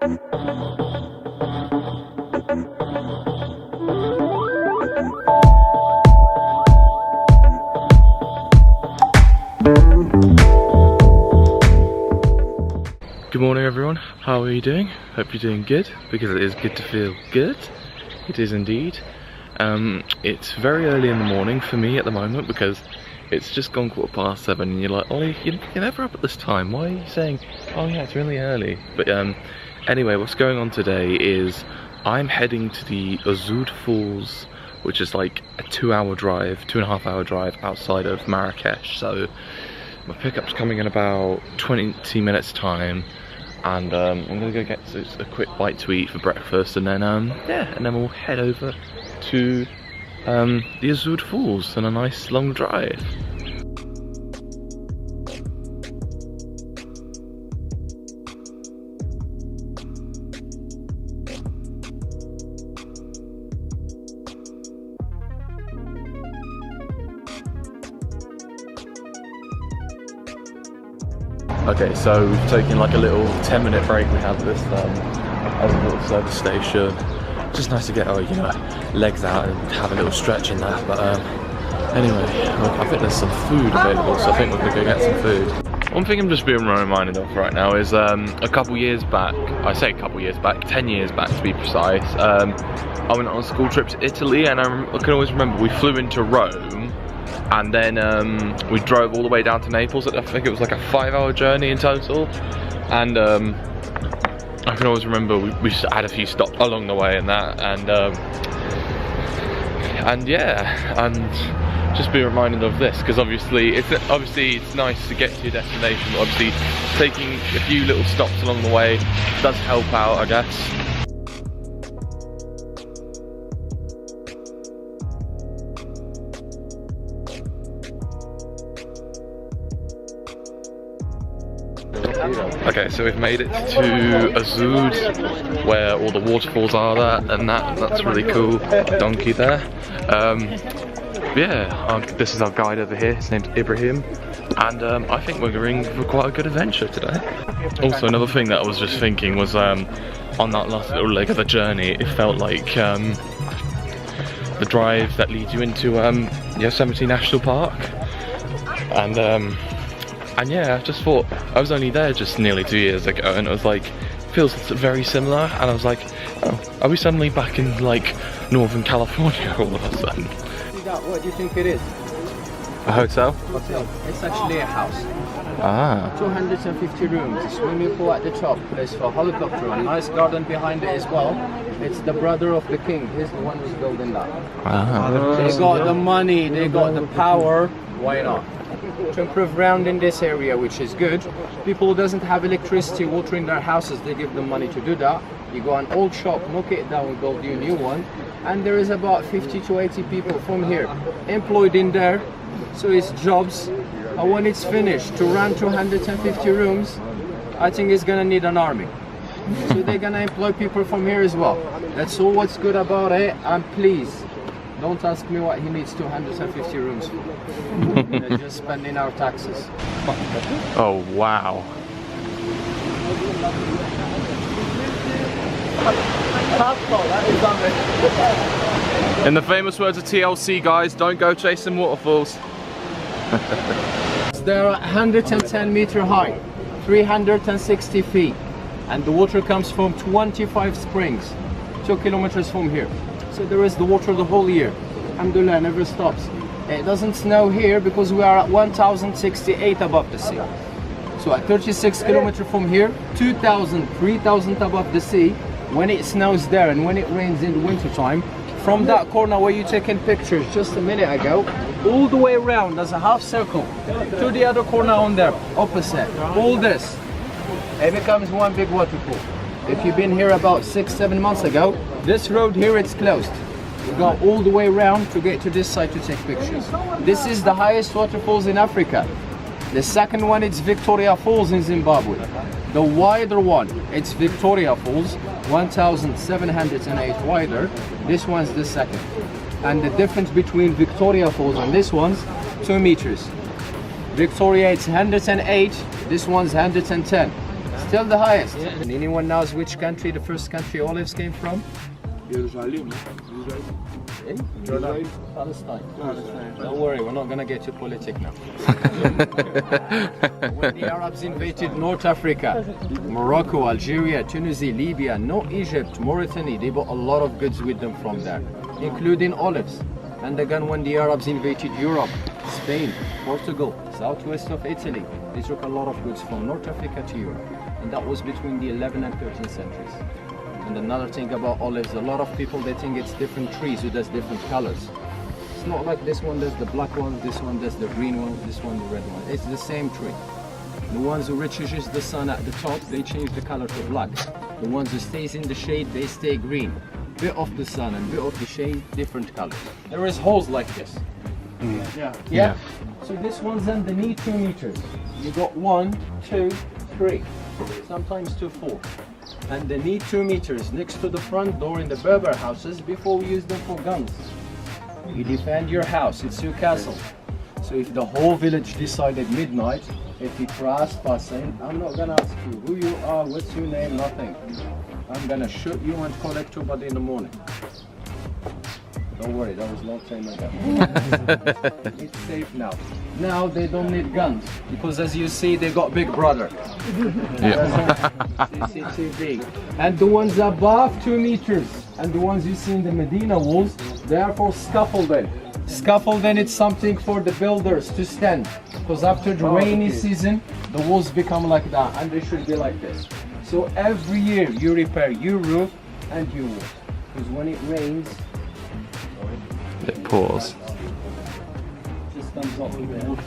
Good morning everyone, how are you doing? Hope you're doing good, because it is good to feel good. It is indeed. It's very early in the morning for me at the moment because it's just gone 7:15 and you're like, Ollie, you're never up at this time, why are you saying, oh yeah, it's really early? But anyway, what's going on today is I'm heading to the Ouzoud Falls, which is like a 2-hour drive, 2.5 hour drive outside of Marrakech. So my pickup's coming in about 20 minutes time, and I'm gonna go get a quick bite to eat for breakfast, and then yeah, and then we'll head over to the Ouzoud Falls on a nice long drive. Okay, so we've taken like a little 10-minute break. We had this as a little service station. Just nice to get our legs out and have a little stretch in that. But anyway, I think there's some food available, so I think we're gonna go get some food. One thing I'm just being reminded of right now is a couple years back, I say a couple years back, 10 years back to be precise, I went on a school trip to Italy, and I can always remember we flew into Rome. And then we drove all the way down to Naples. I think it was like a 5-hour journey in total. And I can always remember we had a few stops along the way and that. And yeah, and just be reminded of this, because obviously it's nice to get to your destination. But obviously, taking a few little stops along the way does help out, I guess. Okay, so we've made it to Ouzoud, where all the waterfalls are, that's really cool. Donkey there. Yeah, this is our guide over here. His name's Ibrahim, and I think we're going for quite a good adventure today. Also, another thing that I was just thinking was on that last little leg of the journey, it felt like the drive that leads you into Yosemite National Park, and yeah, I just thought, I was only there just nearly 2 years ago, and it was like, feels very similar, and I was like, oh, are we suddenly back in like Northern California all of a sudden? What do you think it is? A hotel? Hotel. It's actually a house. Ah. 250 rooms, a swimming pool at the top, place for helicopter, a nice garden behind it as well. It's the brother of the king, he's the one who's building that. Ah. They got the money, they got the power, why not? To improve around in this area, which is good. People who doesn't have electricity, water in their houses, they give them money to do that. You go an old shop, knock it down, and build you a new one. And there is about 50 to 80 people from here employed in there. So it's jobs. And when it's finished, to run 250 rooms, I think it's gonna need an army. So they're gonna employ people from here as well. That's all what's good about it. And please, don't ask me what he needs 250 rooms for. We're just spending our taxes. Oh wow. In the famous words of TLC, guys, don't go chasing waterfalls. They're 110 meter high, 360 feet, and the water comes from 25 springs, 2 kilometers from here. So there is the water the whole year. Alhamdulillah, never stops. It doesn't snow here because we are at 1068 above the sea. So at 36 kilometers from here, 2000, 3000 above the sea, when it snows there and when it rains in the winter time, from that corner where you taken pictures just a minute ago, all the way around as a half circle to the other corner on there, opposite, all this, it becomes one big waterfall. If you've been here about 6-7 months ago, this road here, it's closed. You go all the way around to get to this side to take pictures. This is the highest waterfalls in Africa. The second one, it's Victoria Falls in Zimbabwe. The wider one, it's Victoria Falls, 1,708 wider. This one's the second. And the difference between Victoria Falls and this one's 2 meters. Victoria, it's 108, this one's 110. Still the highest. And anyone knows which country the first country olives came from? Jerusalem. Jordan. Palestine. Don't worry, we're not gonna get too politic now. When the Arabs invaded North Africa, Morocco, Algeria, Tunisia, Libya, no Egypt, Mauritania, they brought a lot of goods with them from there, including olives. And again, when the Arabs invaded Europe, Spain, Portugal, southwest of Italy, they took a lot of goods from North Africa to Europe. And that was between the 11th and 13th centuries. And another thing about olives, a lot of people, they think it's different trees who does different colors. It's not like this one does the black one, this one does the green one, this one the red one. It's the same tree. The ones who reaches the sun at the top, they change the color to black. The ones who stays in the shade, they stay green. Bit of the sun and bit of the shade, different colors. There is holes like this. Yeah. So this one's underneath 2 meters. You got 1, 2, 3, sometimes 2, 4. And they need 2 meters next to the front door in the Berber houses before we use them for guns. You defend your house, it's your castle. So if the whole village decided midnight, if you trespassing, I'm not gonna ask you who you are, what's your name, nothing. I'm gonna shoot you and collect your body in the morning. Don't worry, that was a long time ago. It's safe now. Now they don't need guns because, as you see, they got Big Brother. CCTV. And the ones above 2 meters and the ones you see in the Medina walls, they are for scaffolding. Scaffolding is something for the builders to stand because after the rainy season, the walls become like that and they should be like this. So every year you repair your roof and your walls because when it rains, it pours. just comes off with the water.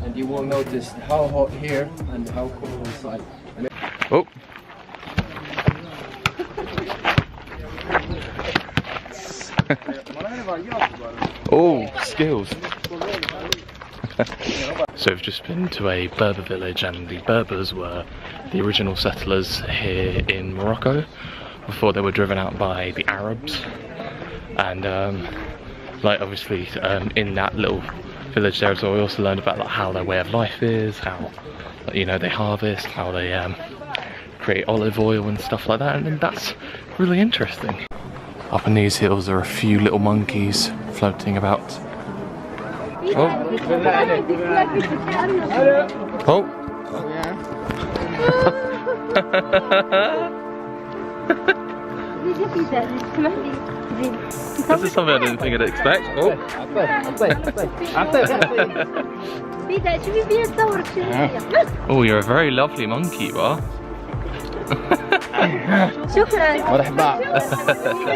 And you will notice how hot here and how cold inside. And Oh! Oh, skills! So we've just been to a Berber village, and the Berbers were the original settlers here in Morocco before they were driven out by the Arabs. And like obviously in that little village there as well, we also learned about like how their way of life is, how you know they harvest, how they create olive oil and stuff like that, and that's really interesting. Up in these hills there are a few little monkeys floating about. Oh! Oh! This is something I didn't think I'd expect. Oh! Oh, you're a very lovely monkey, you are.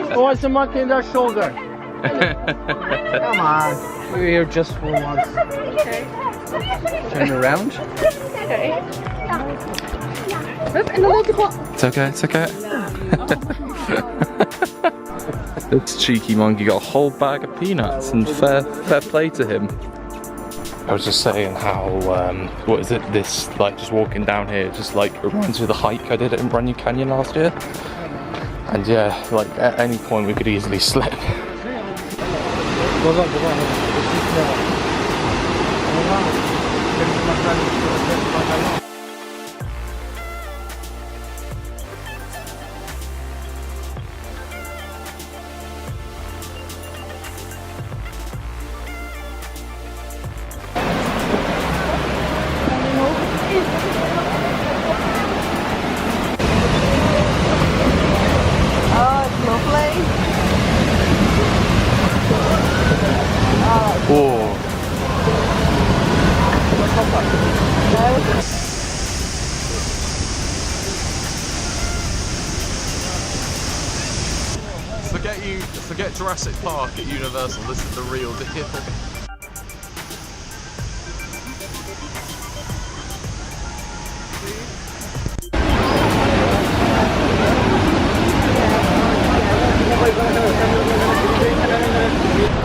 Who wants a monkey in their shoulder? Come on, we're here just for once. Turn around. It's okay, it's okay. This cheeky monkey got a whole bag of peanuts, and fair play to him. I was just saying how, what is it, this, like just walking down here, just like reminds me of the hike I did in Runyon Canyon last year. And yeah, like at any point we could easily slip. Forget Jurassic Park at Universal, this is the real deal.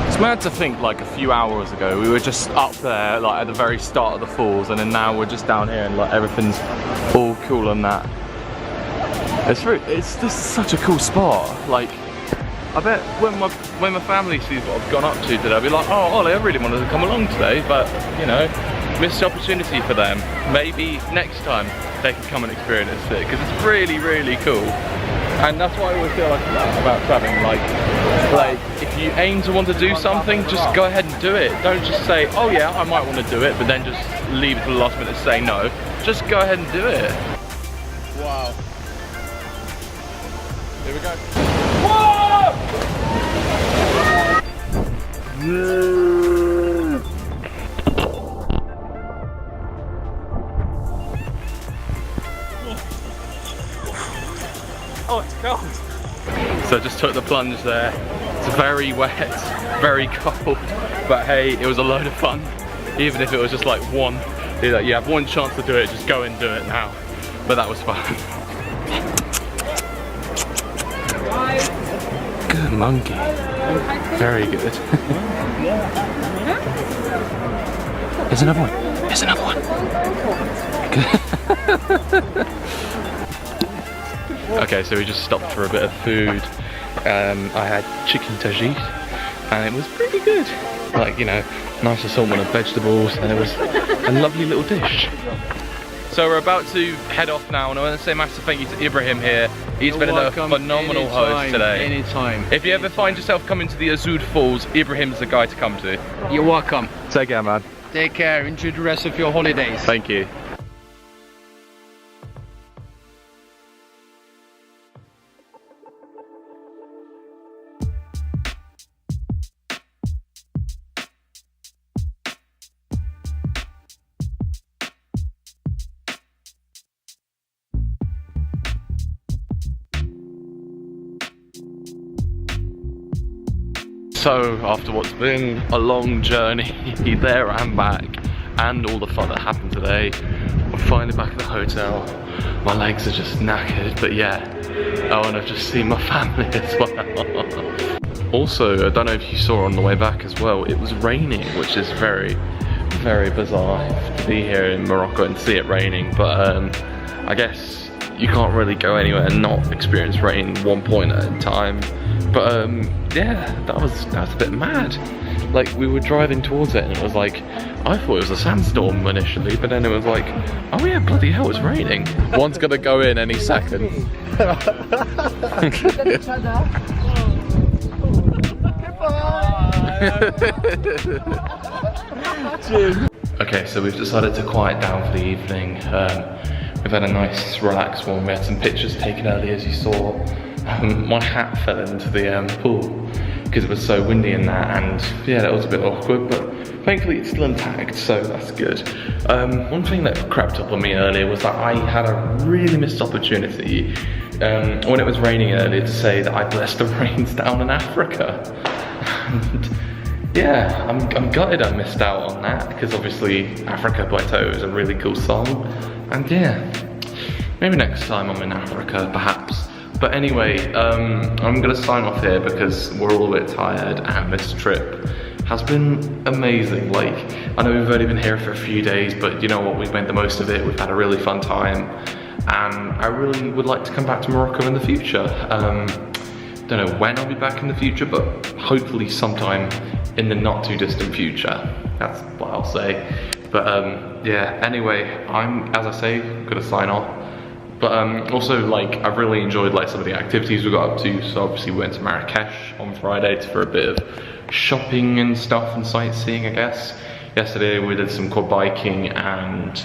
It's mad to think like a few hours ago we were just up there like at the very start of the falls, and then now we're just down here and like everything's all cool and that. It's just such a cool spot. Like I bet when my family sees what I've gone up to today, I'll be like, oh Ollie, I really wanted to come along today, but you know, missed opportunity for them. Maybe next time they can come and experience it, because it's really, really cool. And that's what I always feel like about traveling. Like if you aim to want to do something, just go ahead and do it. Don't just say, oh yeah, I might want to do it, but then just leave it to the last minute to say no. Just go ahead and do it. Wow. Here we go. Whoa! Oh, it's cold. So I just took the plunge there. It's very wet, very cold, but hey, it was a load of fun. Even if it was just like one, you have one chance to do it, just go and do it now. But that was fun. Good monkey. Very good. Here's another one. Here's another one. Okay, so we just stopped for a bit of food. I had chicken tagine, and it was pretty good. Like, you know, nice assortment of vegetables, and it was a lovely little dish. So we're about to head off now, and I want to say a massive thank you to Ibrahim here. He's been a phenomenal host today. Anytime. If you ever find yourself coming to the Ouzoud Falls, Ibrahim's the guy to come to. You're welcome. Take care, man. Take care. Enjoy the rest of your holidays. Thank you. So, after what's been a long journey there and back, and all the fun that happened today, we're finally back at the hotel. My legs are just knackered, but yeah. Oh, and I've just seen my family as well. Also, I don't know if you saw on the way back as well, it was raining, which is very, very bizarre to be here in Morocco and see it raining, but I guess you can't really go anywhere and not experience rain one point at a time. But yeah, that was a bit mad. Like, we were driving towards it and it was like, I thought it was a sandstorm initially, but then it was like, oh yeah, bloody hell, it's raining. One's gonna go in any second. Okay, so we've decided to quiet down for the evening. We've had a nice relaxed one. We had some pictures taken earlier, as you saw. My hat fell into the pool because it was so windy in that, and yeah, that was a bit awkward, but thankfully it's still intact, so that's good. One thing that crept up on me earlier was that I had a really missed opportunity when it was raining earlier to say that I blessed the rains down in Africa. And yeah, I'm gutted I missed out on that, because obviously Africa by Toe is a really cool song, and yeah, maybe next time I'm in Africa, perhaps. But anyway, I'm gonna sign off here because we're all a bit tired, and this trip has been amazing. Like, I know we've only been here for a few days, but you know what, we've made the most of it. We've had a really fun time, and I really would like to come back to Morocco in the future. Don't know when I'll be back in the future, but hopefully sometime in the not too distant future. That's what I'll say. But yeah, anyway, as I say, gonna sign off. But also, like, I've really enjoyed like some of the activities we got up to. So obviously we went to Marrakech on Friday for a bit of shopping and stuff and sightseeing, I guess. Yesterday we did some quad biking and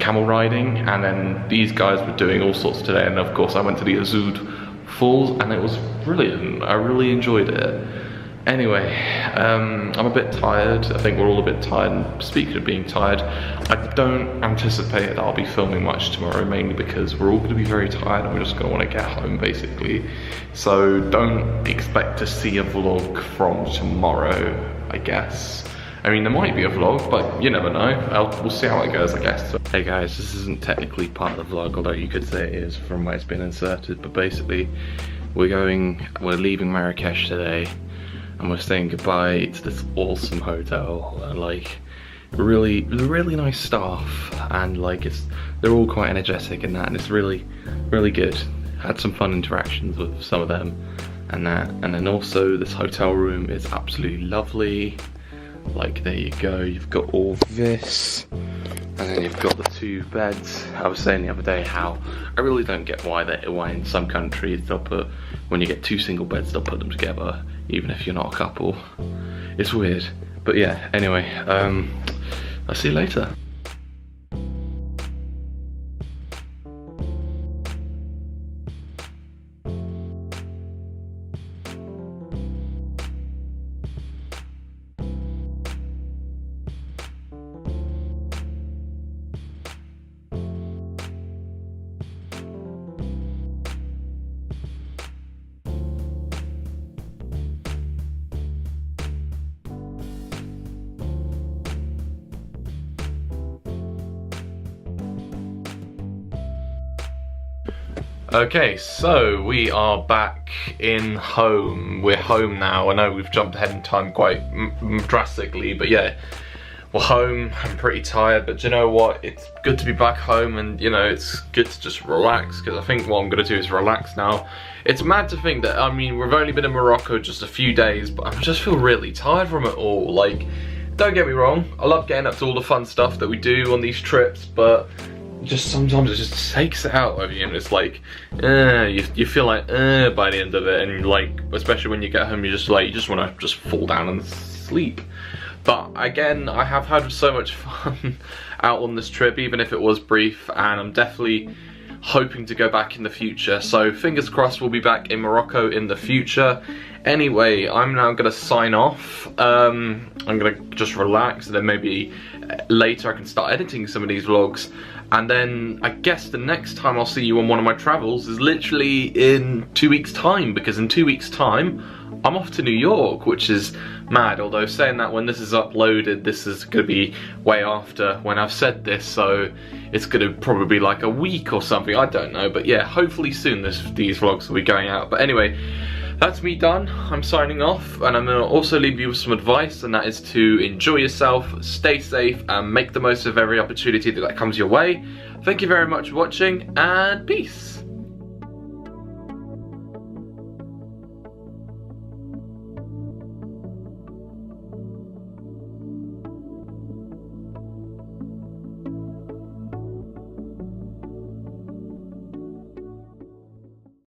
camel riding, and then these guys were doing all sorts today. And of course I went to the Ouzoud Falls, and it was brilliant. I really enjoyed it. Anyway, I'm a bit tired. I think we're all a bit tired, and speaking of being tired, I don't anticipate that I'll be filming much tomorrow, mainly because we're all going to be very tired and we're just going to want to get home, basically. So don't expect to see a vlog from tomorrow, I guess. I mean, there might be a vlog, but you never know. We'll see how it goes, I guess. Hey guys, this isn't technically part of the vlog, although you could say it is from where it's been inserted, but basically we're leaving Marrakech today, and we're saying goodbye to this awesome hotel, and like really nice staff, and like they're all quite energetic in that, and it's really good. Had some fun interactions with some of them and that, and then also this hotel room is absolutely lovely. Like, there you go, you've got all this, and then you've got the 2 beds. I was saying the other day how I really don't get why in some countries they'll put, when you get 2 single beds, they'll put them together, even if you're not a couple. It's weird. But yeah, anyway, I'll see you later. Okay, so we are back in home. We're home now. I know we've jumped ahead in time quite drastically, but yeah, we're home. I'm pretty tired, but you know what? It's good to be back home, and you know, it's good to just relax, because I think what I'm gonna do is relax now. It's mad to think that, I mean, we've only been in Morocco just a few days, but I just feel really tired from it all. Like, don't get me wrong, I love getting up to all the fun stuff that we do on these trips, but just sometimes it just takes it out of you, and it's like, you feel like by the end of it, and like, especially when you get home, you just want to just fall down and sleep. But again, I have had so much fun out on this trip, even if it was brief, and I'm definitely hoping to go back in the future. So fingers crossed we'll be back in Morocco in the future. Anyway, I'm now gonna sign off. I'm gonna just relax, and then maybe later I can start editing some of these vlogs. And then I guess the next time I'll see you on one of my travels is literally in 2 weeks time, because in 2 weeks time I'm off to New York, which is mad. Although saying that, when this is uploaded, this is gonna be way after when I've said this, so it's gonna probably be like a week or something, I don't know. But yeah, hopefully soon these vlogs will be going out. But anyway, that's me done. I'm signing off, and I'm gonna also leave you with some advice, and that is to enjoy yourself, stay safe, and make the most of every opportunity that comes your way. Thank you very much for watching, and peace.